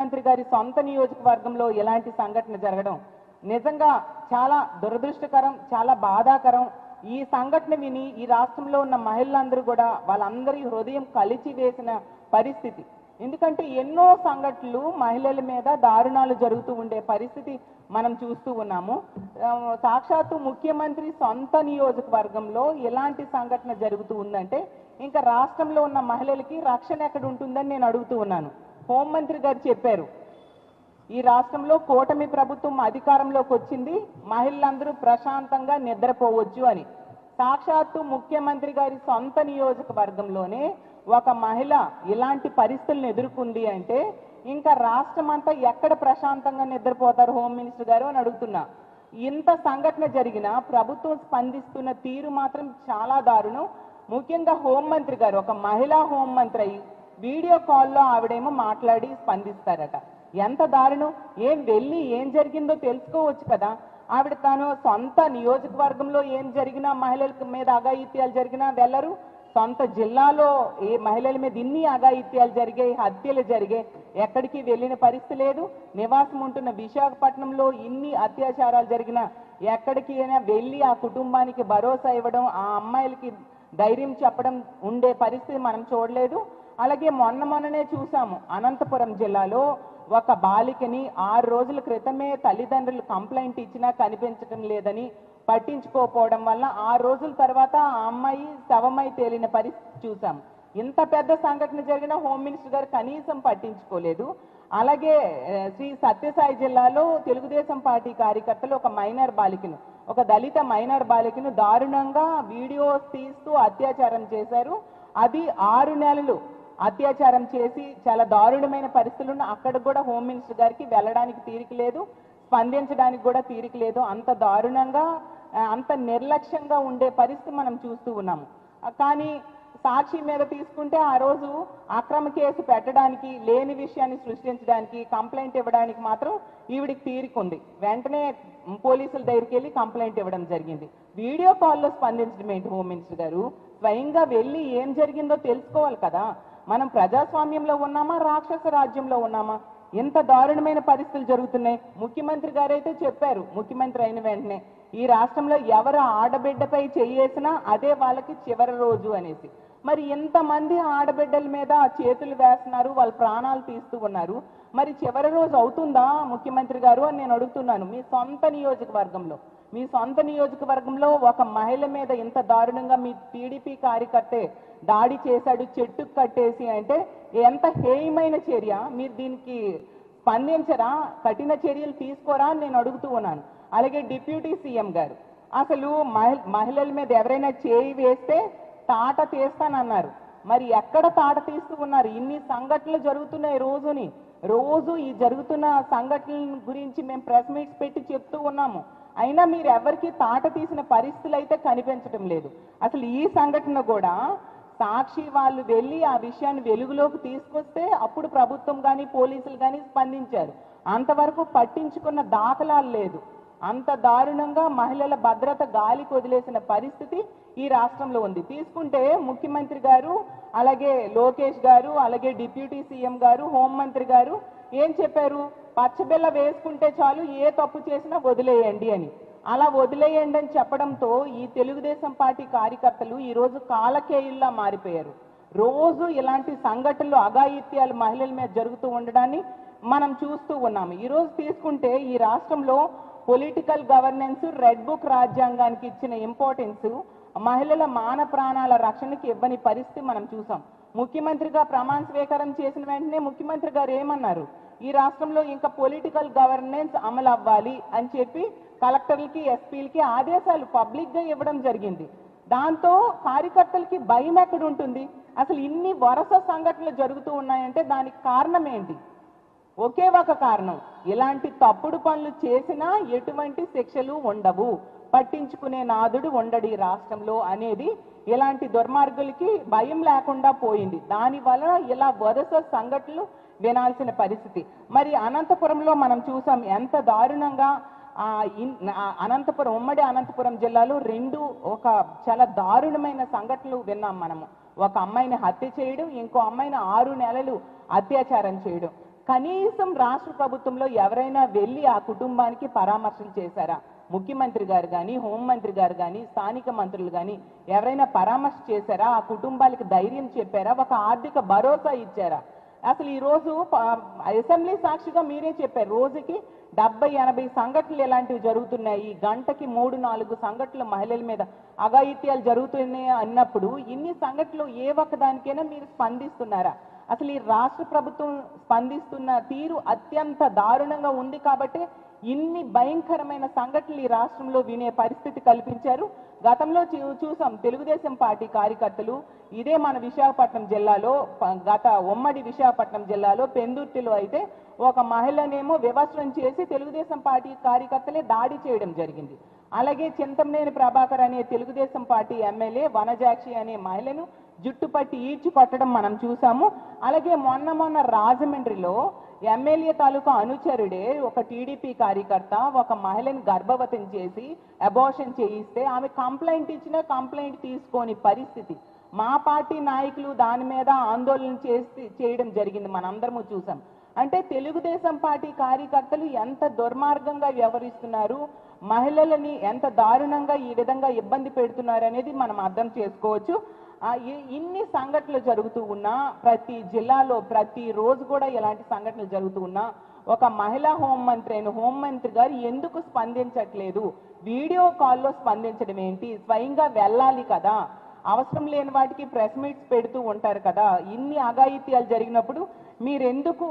ముఖ్యమంత్రి గారి సొంత నియోజకవర్గంలో ఇలాంటి సంఘటన జరగడం నిజంగా చాలా దురదృష్టకరం, చాలా బాధాకరం. ఈ సంఘటన విని ఈ రాష్ట్రంలో ఉన్న మహిళలందరూ కూడా వాళ్ళందరి హృదయం కలిచివేసిన పరిస్థితి. ఎందుకంటే ఎన్నో సంఘటనలు మహిళల మీద దారుణాలు జరుగుతూ ఉండే పరిస్థితి మనం చూస్తూ ఉన్నాము. సాక్షాత్తు ముఖ్యమంత్రి సొంత నియోజకవర్గంలో ఎలాంటి సంఘటన జరుగుతూ ఉందంటే ఇంకా రాష్ట్రంలో ఉన్న మహిళలకి రక్షణ ఎక్కడ ఉంటుందని నేను అడుగుతూ ఉన్నాను. హోంమంత్రి గారు చెప్పారు, ఈ రాష్ట్రంలో కూటమి ప్రభుత్వం అధికారంలోకి వచ్చింది, మహిళలందరూ ప్రశాంతంగా నిద్రపోవచ్చు అని. సాక్షాత్తు ముఖ్యమంత్రి గారి సొంత నియోజకవర్గంలోనే ఒక మహిళ ఇలాంటి పరిస్థితులను ఎదుర్కొంది అంటే ఇంకా రాష్ట్రం అంతా ఎక్కడ ప్రశాంతంగా నిద్రపోతారు హోమ్ మినిస్టర్ గారు అని అడుగుతున్నా. ఇంత సంఘటన జరిగినా ప్రభుత్వం స్పందిస్తున్న తీరు మాత్రం చాలా దారుణం. ముఖ్యంగా హోంమంత్రి గారు ఒక మహిళా హోంమంత్రి అయ్యి వీడియో కాల్లో ఆవిడేమో మాట్లాడి స్పందిస్తారట. ఎంత దారుణం! వెళ్ళి ఏం జరిగిందో తెలుసుకోవచ్చు కదా. ఆవిడ తాను సొంత నియోజకవర్గంలో ఏం జరిగినా, మహిళల మీద అఘాయిత్యాలు జరిగినా వెళ్ళరు. సొంత జిల్లాలో ఏ మహిళల మీద ఇన్ని అఘాయిత్యాలు జరిగాయి, హత్యలు జరిగాయి, ఎక్కడికి వెళ్ళిన పరిస్థితి లేదు. నివాసం ఉంటున్న విశాఖపట్నంలో ఇన్ని అత్యాచారాలు జరిగినా ఎక్కడికి అయినా వెళ్ళి ఆ కుటుంబానికి భరోసా ఇవ్వడం, ఆ అమ్మాయిలకి ధైర్యం చెప్పడం ఉండే పరిస్థితి మనం చూడలేదు. అలాగే మొన్ననే చూసాము, అనంతపురం జిల్లాలో ఒక బాలికని 6 రోజుల క్రితమే తల్లిదండ్రులు కంప్లైంట్ ఇచ్చినా కనిపించడం లేదని పట్టించుకోకపోవడం వల్ల 6 రోజుల తర్వాత ఆ అమ్మాయి శవమై తేలిన పరిస్థితి చూసాం. ఇంత పెద్ద సంఘటన జరిగిన హోమ్ మినిస్టర్ గారు కనీసం పట్టించుకోలేదు. అలాగే శ్రీ సత్యసాయి జిల్లాలో తెలుగుదేశం పార్టీ కార్యకర్తలు ఒక మైనర్ బాలికను, ఒక దళిత మైనర్ బాలికను దారుణంగా వీడియోస్ తీస్తూ అత్యాచారం చేశారు. అది 6 నెలలు అత్యాచారం చేసి చాలా దారుణమైన పరిస్థితులను అక్కడ కూడా హోమ్ మినిస్టర్ గారికి వెళ్ళడానికి తీరిక లేదు, స్పందించడానికి కూడా తీరిక లేదు. అంత దారుణంగా, అంత నిర్లక్ష్యంగా ఉండే పరిస్థితి మనం చూస్తూ ఉన్నాము. కానీ సాక్షి మీద తీసుకుంటే ఆ రోజు అక్రమ కేసు పెట్టడానికి, లేని విషయాన్ని సృష్టించడానికి, కంప్లైంట్ ఇవ్వడానికి మాత్రం ఈవిడికి తీరికుంది. వెంటనే పోలీసుల దగ్గరికి వెళ్ళి కంప్లైంట్ ఇవ్వడం జరిగింది. వీడియో కాల్లో స్పందించడం ఏంటి హోమ్ మినిస్టర్ గారు? స్వయంగా వెళ్ళి ఏం జరిగిందో తెలుసుకోవాలి కదా. మనం ప్రజాస్వామ్యంలో ఉన్నామా, రాక్షస రాజ్యంలో ఉన్నామా? ఎంత దారుణమైన పరిస్థితులు జరుగుతున్నాయి. ముఖ్యమంత్రి గారైతే చెప్పారు, ముఖ్యమంత్రి అయిన వెంటనే ఈ రాష్ట్రంలో ఎవరు ఆడబిడ్డపై చేయేసినా అదే వాళ్ళకి చివరి రోజు అనేసి. మరి ఇంతమంది ఆడబిడ్డల మీద చేతులు వేస్తున్నారు, వాళ్ళ ప్రాణాలు తీస్తూ ఉన్నారు. మరి చివరి రోజు అవుతుందా ముఖ్యమంత్రి గారు అని నేను అడుగుతున్నాను. మీ సొంత నియోజకవర్గంలో ఒక మహిళ మీద ఇంత దారుణంగా మీ టీడీపీ కార్యకర్తే దాడి చేశాడు, చెట్టుకు కట్టేసి అంటే ఎంత హేయమైన చర్య. మీరు దీనికి స్పందించరా, కఠిన చర్యలు తీసుకోరా అని నేను అడుగుతూ ఉన్నాను. అలాగే డిప్యూటీ సీఎం గారు అసలు మహిళల మీద ఎవరైనా చేయి వేస్తే తాట తీస్తానన్నారు. మరి ఎక్కడ తాట తీస్తూ ఉన్నారు? ఇన్ని సంఘటనలు జరుగుతున్నాయి రోజు ఈ జరుగుతున్న సంఘటనల గురించి మేము ప్రెస్ మీట్స్ పెట్టి చెప్తూ ఉన్నాము. అయినా మీరు ఎవరికి తాట తీసిన పరిస్థితులు అయితే కనిపించడం లేదు. అసలు ఈ సంఘటన కూడా సాక్షి వాళ్ళు వెళ్ళి ఆ విషయాన్ని వెలుగులోకి తీసుకొస్తే అప్పుడు ప్రభుత్వం కానీ పోలీసులు కానీ స్పందించారు. అంతవరకు పట్టించుకున్న దాఖలాలు లేదు. అంత దారుణంగా మహిళల భద్రత గాలికి వదిలేసిన పరిస్థితి ఈ రాష్ట్రంలో ఉంది. తీసుకుంటే ముఖ్యమంత్రి గారు, అలాగే లోకేష్ గారు, అలాగే డిప్యూటీ సీఎం గారు, హోంమంత్రి గారు ఏం చెప్పారు? పచ్చబిల్ల వేసుకుంటే చాలు, ఏ తప్పు చేసినా వదిలేయండి అని. అలా వదిలేయండి అని చెప్పడంతో ఈ తెలుగుదేశం పార్టీ కార్యకర్తలు ఈరోజు కాలకేయుల్లా మారిపోయారు. రోజు ఇలాంటి సంఘటనలు, అఘాయిత్యాలు మహిళల మీద జరుగుతూ ఉండడాన్ని మనం చూస్తూ ఉన్నాము. ఈరోజు తీసుకుంటే ఈ రాష్ట్రంలో పొలిటికల్ గవర్నెన్స్, రెడ్ బుక్ రాజ్యాంగానికి ఇచ్చిన ఇంపార్టెన్స్ మహిళల మాన ప్రాణాల రక్షణకి ఇవ్వని పరిస్థితి మనం చూసాం. ముఖ్యమంత్రిగా ప్రమాణ స్వీకారం చేసిన వెంటనే ముఖ్యమంత్రి గారు ఏమన్నారు? ఈ రాష్ట్రంలో ఇంకా పొలిటికల్ గవర్నెన్స్ అమలు అవ్వాలి అని చెప్పి కలెక్టర్లకి, ఎస్పీలకి ఆదేశాలు పబ్లిక్ గా ఇవ్వడం జరిగింది. దాంతో కార్యకర్తలకి భయం ఎక్కడ ఉంటుంది? అసలు ఇన్ని వరుస సంఘటనలు జరుగుతూ ఉన్నాయంటే దానికి కారణం ఏంటి? ఒకే ఒక కారణం, ఇలాంటి తప్పుడు పనులు చేసినా ఎటువంటి శిక్షలు ఉండవు, పట్టించుకునే నాదుడు ఉండడు ఈ రాష్ట్రంలో అనేది ఇలాంటి దుర్మార్గులకి భయం లేకుండా పోయింది. దానివల్ల ఇలా వరుస సంఘటనలు వినాల్సిన పరిస్థితి. మరి అనంతపురంలో మనం చూసాం ఎంత దారుణంగా. ఉమ్మడి అనంతపురం జిల్లాలో ఒక చాలా దారుణమైన సంఘటనలు విన్నాం మనము. ఒక అమ్మాయిని హత్య చేయడం, ఇంకో అమ్మాయిని 6 నెలలు అత్యాచారం చేయడం. కనీసం రాష్ట్ర ప్రభుత్వంలో ఎవరైనా వెళ్ళి ఆ కుటుంబానికి పరామర్శలు చేశారా? ముఖ్యమంత్రి గారు కానీ, హోంమంత్రి గారు కానీ, స్థానిక మంత్రులు కానీ ఎవరైనా పరామర్శ చేశారా? ఆ కుటుంబాలకు ధైర్యం చెప్పారా? ఒక ఆర్థిక భరోసా ఇచ్చారా? అసలు ఈ రోజు అసెంబ్లీ సాక్షిగా మీరే చెప్పారు, రోజుకి 70-80 సంఘటనలు ఇలాంటివి జరుగుతున్నాయి, గంటకి 3-4 సంఘటనలు మహిళల మీద అఘాయిత్యాలు జరుగుతున్నాయి అన్నప్పుడు ఇన్ని సంఘటనలు ఏ ఒక్కదానికైనా మీరు స్పందిస్తున్నారా? అసలు ఈ రాష్ట్ర ప్రభుత్వం స్పందిస్తున్న తీరు అత్యంత దారుణంగా ఉంది కాబట్టి ఇన్ని భయంకరమైన సంఘటనలు ఈ రాష్ట్రంలో వినే పరిస్థితి కల్పించారు. గతంలో చూసాం, తెలుగుదేశం పార్టీ కార్యకర్తలు ఇదే మన విశాఖపట్నం జిల్లాలో, ఉమ్మడి విశాఖపట్నం జిల్లాలో పెందుర్తిలో అయితే ఒక మహిళనేమో వివస్త్రం చేసి తెలుగుదేశం పార్టీ కార్యకర్తలే దాడి చేయడం జరిగింది. అలాగే చింతమనేని ప్రభాకర్ అనే తెలుగుదేశం పార్టీ ఎమ్మెల్యే వనజాక్షి అనే మహిళను జుట్టుపట్టి ఈడ్చి కొట్టడం మనం చూసాము. అలాగే మొన్న రాజమండ్రిలో ఎమ్మెల్యే తాలూకా అనుచరుడే ఒక టీడీపీ కార్యకర్త ఒక మహిళను గర్భవతిని చేసి అబార్షన్ చేయిస్తే ఆమె కంప్లైంట్ ఇచ్చినా కంప్లైంట్ తీసుకోని పరిస్థితి. మా పార్టీ నాయకులు దాని మీద ఆందోళన చేయడం జరిగింది, మనందరము చూసాం. అంటే తెలుగుదేశం పార్టీ కార్యకర్తలు ఎంత దుర్మార్గంగా వ్యవహరిస్తున్నారు, మహిళలని ఎంత దారుణంగా ఈ విధంగా ఇబ్బంది పెడుతున్నారు అనేది మనం అర్థం చేసుకోవచ్చు. ఇన్ని సంఘటనలు జరుగుతూ ఉన్నా, ప్రతి జిల్లాలో ప్రతి రోజు కూడా ఇలాంటి సంఘటనలు జరుగుతూ ఉన్నా ఒక మహిళా హోంమంత్రి గారు ఎందుకు స్పందించట్లేదు? వీడియో కాల్లో స్పందించడం ఏంటి? స్వయంగా వెళ్ళాలి కదా, అవసరం లేని వాటికి ప్రెస్ మీట్స్ పెడుతూ ఉంటారు కదా. ఇన్ని అఘాయిత్యాలు జరిగినప్పుడు మీరెందుకు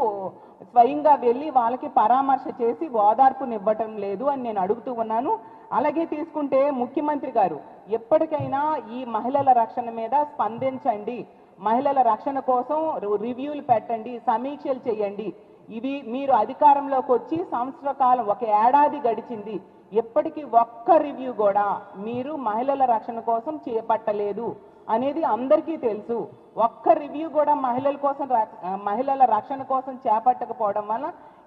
స్వయంగా వెళ్ళి వాళ్ళకి పరామర్శ చేసి ఓదార్పునివ్వటం లేదు అని నేను అడుగుతూ ఉన్నాను. అలాగే తీసుకుంటే ముఖ్యమంత్రి గారు ఎప్పటికైనా ఈ మహిళల రక్షణ మీద స్పందించండి, మహిళల రక్షణ కోసం రివ్యూలు పెట్టండి, సమీక్షలు చేయండి. ఇవి మీరు అధికారంలోకి వచ్చి సంవత్సర కాలం, ఒక ఏడాది గడిచింది, ఎప్పటికీ ఒక్క రివ్యూ కూడా మీరు మహిళల రక్షణ కోసం చేపట్టలేదు అనేది అందరికీ తెలుసు. ఒక్క రివ్యూ కూడా మహిళల రక్షణ కోసం చేపట్టకపోవడం వల్ల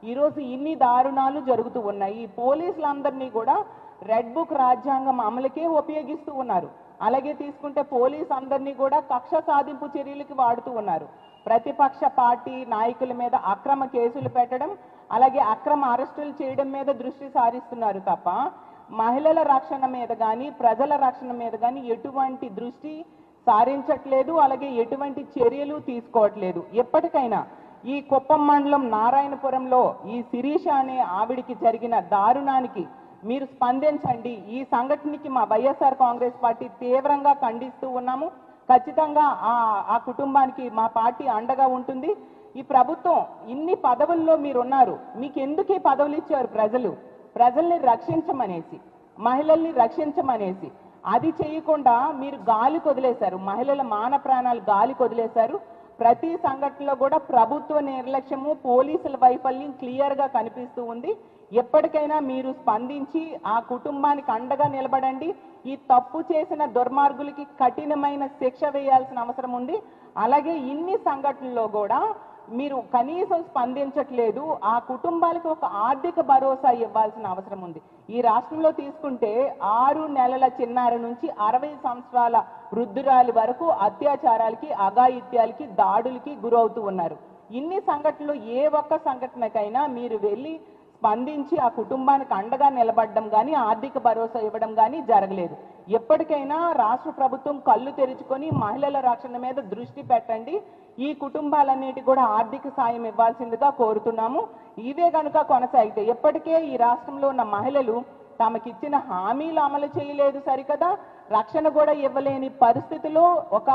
ఈరోజు ఇన్ని దారుణాలు జరుగుతూ ఉన్నాయి. పోలీసులందరినీ కూడా రెడ్ బుక్ రాజ్యాంగం అమలుకే ఉపయోగిస్తూ ఉన్నారు. అలాగే తీసుకుంటే పోలీసు అందరినీ కూడా కక్ష సాధింపు చర్యలకి వాడుతూ ఉన్నారు. ప్రతిపక్ష పార్టీ నాయకుల మీద అక్రమ కేసులు పెట్టడం, అలాగే అక్రమ అరెస్టులు చేయడం మీద దృష్టి సారిస్తున్నారు తప్ప మహిళల రక్షణ మీద కానీ ప్రజల రక్షణ మీద కానీ ఎటువంటి దృష్టి సారించట్లేదు, అలాగే ఎటువంటి చర్యలు తీసుకోవట్లేదు. ఎప్పటికైనా ఈ కుప్పం మండలం నారాయణపురంలో ఈ శిరీష అనే ఆవిడికి జరిగిన దారుణానికి మీరు స్పందించండి. ఈ సంఘటనకి మా వైఎస్ఆర్ కాంగ్రెస్ పార్టీ తీవ్రంగా ఖండిస్తూ ఉన్నాము. ఖచ్చితంగా ఆ కుటుంబానికి మా పార్టీ అండగా ఉంటుంది. ఈ ప్రభుత్వం ఇన్ని పదవుల్లో మీరున్నారు, మీకు ఎందుకు ఈ పదవులు ఇచ్చారు? ప్రజల్ని రక్షించమనేసి, మహిళల్ని రక్షించమనేసి. అది చేయకుండా మీరు గాలి కొదిలేశారు, మహిళల మాన ప్రాణాలు గాలి కొదిలేశారు. ప్రతి సంఘటనలో కూడా ప్రభుత్వ నిర్లక్ష్యము, పోలీసుల వైఫల్యం క్లియర్గా కనిపిస్తూ ఉంది. ఎప్పటికైనా మీరు స్పందించి ఆ కుటుంబానికి అండగా నిలబడండి. ఈ తప్పు చేసిన దుర్మార్గులకి కఠినమైన శిక్ష వేయాల్సిన అవసరం ఉంది. అలాగే ఇన్ని సంఘటనల్లో కూడా మీరు కనీసం స్పందించట్లేదు. ఆ కుటుంబాలకు ఒక ఆర్థిక భరోసా ఇవ్వాల్సిన అవసరం ఉంది. ఈ రాష్ట్రంలో తీసుకుంటే 6 నెలల చిన్నారి నుంచి 60 సంవత్సరాల వృద్ధురాలి వరకు అత్యాచారాలకి, అఘాయిత్యాలకి, దాడులకి గురవుతూ ఉన్నారు. ఇన్ని సంఘటనలు ఏ ఒక్క సంఘటనకైనా మీరు వెళ్ళి స్పందించి ఆ కుటుంబానికి అండగా నిలబడడం కానీ, ఆర్థిక భరోసా ఇవ్వడం కానీ జరగలేదు. ఎప్పటికైనా రాష్ట్ర ప్రభుత్వం కళ్ళు తెరుచుకొని మహిళల రక్షణ మీద దృష్టి పెట్టండి. ఈ కుటుంబాలన్నిటి కూడా ఆర్థిక సాయం ఇవ్వాల్సిందిగా కోరుతున్నాము. ఇవే కనుక కొనసాగితే ఎప్పటికే ఈ రాష్ట్రంలో ఉన్న మహిళలు తమకిచ్చిన హామీలు అమలు చేయలేదు సరికదా, రక్షణ కూడా ఇవ్వలేని పరిస్థితిలో ఒక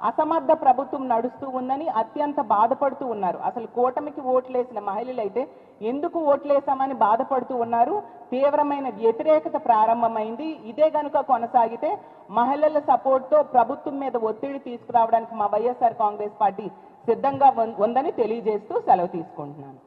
అసమర్థ ప్రభుత్వం నడుస్తూ ఉందని అత్యంత బాధపడుతూ ఉన్నారు. అసలు కూటమికి ఓట్లేసిన మహిళలైతే ఎందుకు ఓట్లేసామని బాధపడుతూ ఉన్నారు. తీవ్రమైన వ్యతిరేకత ప్రారంభమైంది. ఇదే గనుక కొనసాగితే మహిళల సపోర్ట్తో ప్రభుత్వం మీద ఒత్తిడి తీసుకురావడానికి మా వైఎస్ఆర్ కాంగ్రెస్ పార్టీ సిద్ధంగా ఉందని తెలియజేస్తూ సెలవు తీసుకుంటున్నాను.